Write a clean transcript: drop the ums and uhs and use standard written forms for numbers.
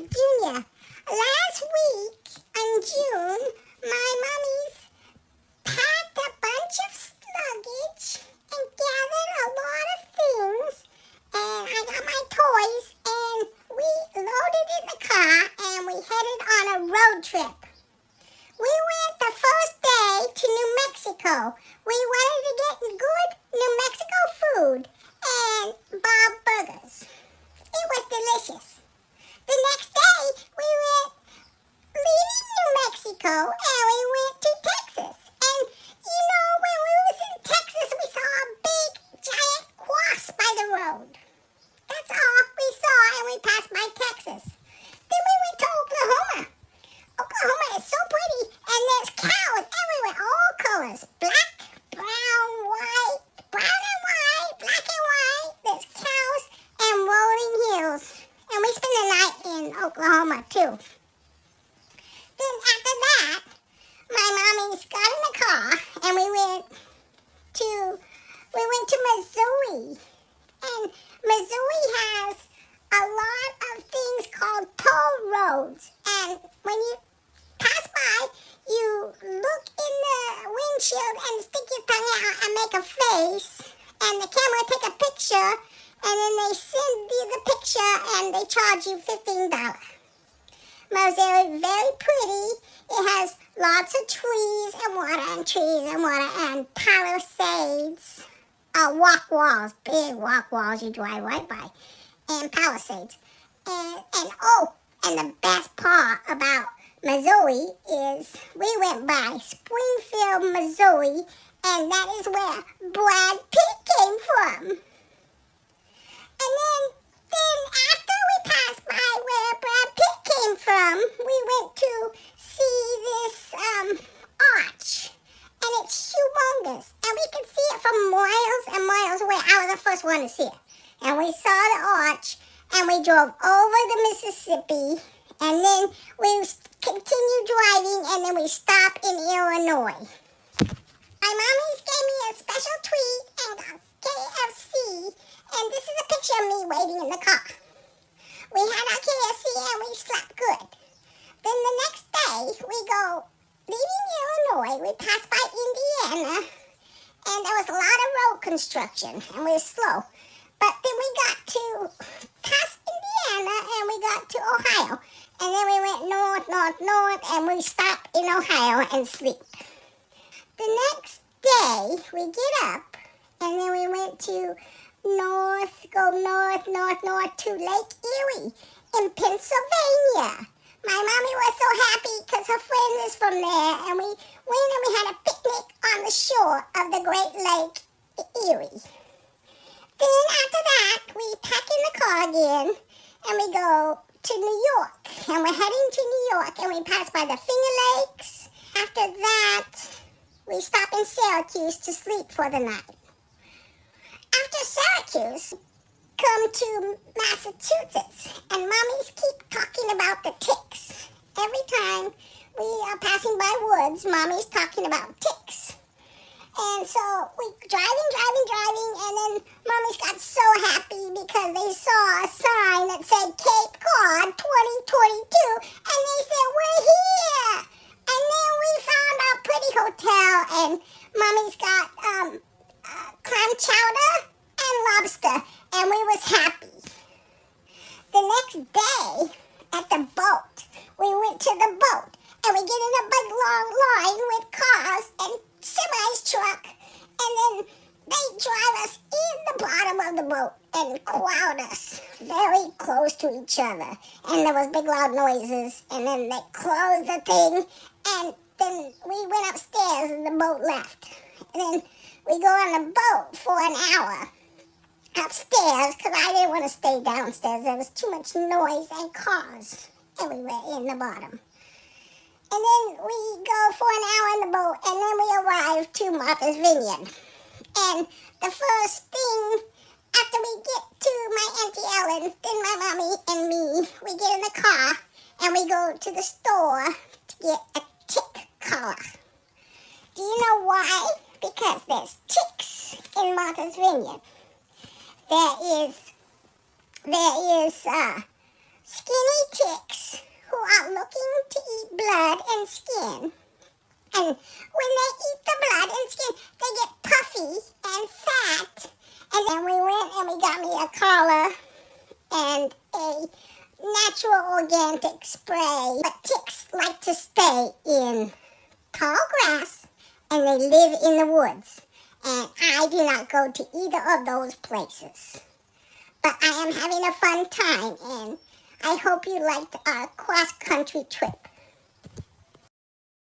Junior. Last week in June, my mommy's packed a bunch of luggage and gathered a lot of things. And I got my toys and we loaded in the car and we headed on a road trip. We went the first day to New Mexico. We wanted to get good New Mexico food and Bob Burgers. It was delicious. The next day, we went leaving New Mexico and we went to Texas. And you know, when we was in Texas, we saw a big, giant wasp by the road. That's all we saw, and we passed by Texas. Then we went to Oklahoma. Oklahoma is so pretty, and there's cows everywhere, all colors. Black, brown, white, brown and white, black and white. There's cows and rolling hills. And we spent the night in Oklahoma, too. Then after that, my mommy got in the car, and we went to Missouri. And Missouri has a lot of things called toll roads. And when you pass by, you look in the windshield and stick your tongue out and make a face. And the camera take a picture, and then they send you the picture and they charge you $15. Missouri is very pretty. It has lots of trees and water and palisades. Walk walls, big walk walls you drive right by, and palisades. And the best part about Missouri is we went by Springfield, Missouri, and that is where Brad Pitt came from. And then after we passed by where Brad Pitt came from, we went to see this arch. And it's humongous. And we could see it from miles and miles away. I was the first one to see it. And we saw the arch, and we drove over the Mississippi, and then we continued driving, and then we stopped in Illinois. My mommy's gave me a special treat and a KFC, and this is a picture of me waiting in the car. We had our KFC and we slept good. Then the next day, we go leaving Illinois, we passed by Indiana, and there was a lot of road construction, and we were slow. But then we got to past Indiana, and we got to Ohio. And then we went north, and we stopped in Ohio and sleep. The next day, we get up, and then we went to north to Lake Erie in Pennsylvania. My mommy was so happy because her friend is from there, and we went and we had a picnic on the shore of the Great Lake Erie. Then after that, we pack in the car again, and we go to New York, and we're heading to New York, and we pass by the Finger Lakes. After that, we stop in Syracuse to sleep for the night. After Syracuse, come to Massachusetts, and mommies keep talking about the ticks. Every time we are passing by woods, mommy's talking about ticks. And so we driving, and then mommy's got so happy because they saw a sign that said Cape Cod 2022, and they said, we're here! And then we found our pretty hotel, and mommy's got clam chowder and lobster, and we was happy. The next day, at the boat, we went to the boat, and we get in a big long line with cars and semis truck, and then they drive us in the bottom of the boat and crowd us very close to each other. And there was big loud noises, and then they closed the thing, and then we went upstairs and the boat left. And then we go on the boat for an hour upstairs because I didn't want to stay downstairs. There was too much noise and cars everywhere in the bottom. And then we go for an hour in the boat, and then we arrive to Martha's Vineyard. And the first thing after we get to my Auntie Ellen's, then my mommy and me, we get in the car and we go to the store to get a tick collar. Do you know why? Because there's ticks in Martha's Vineyard. There is skinny ticks looking to eat blood and skin. And when they eat the blood and skin, they get puffy and fat. And then we went and we got me a collar and a natural organic spray. But ticks like to stay in tall grass and they live in the woods. And I do not go to either of those places. But I am having a fun time, and I hope you liked our cross-country trip.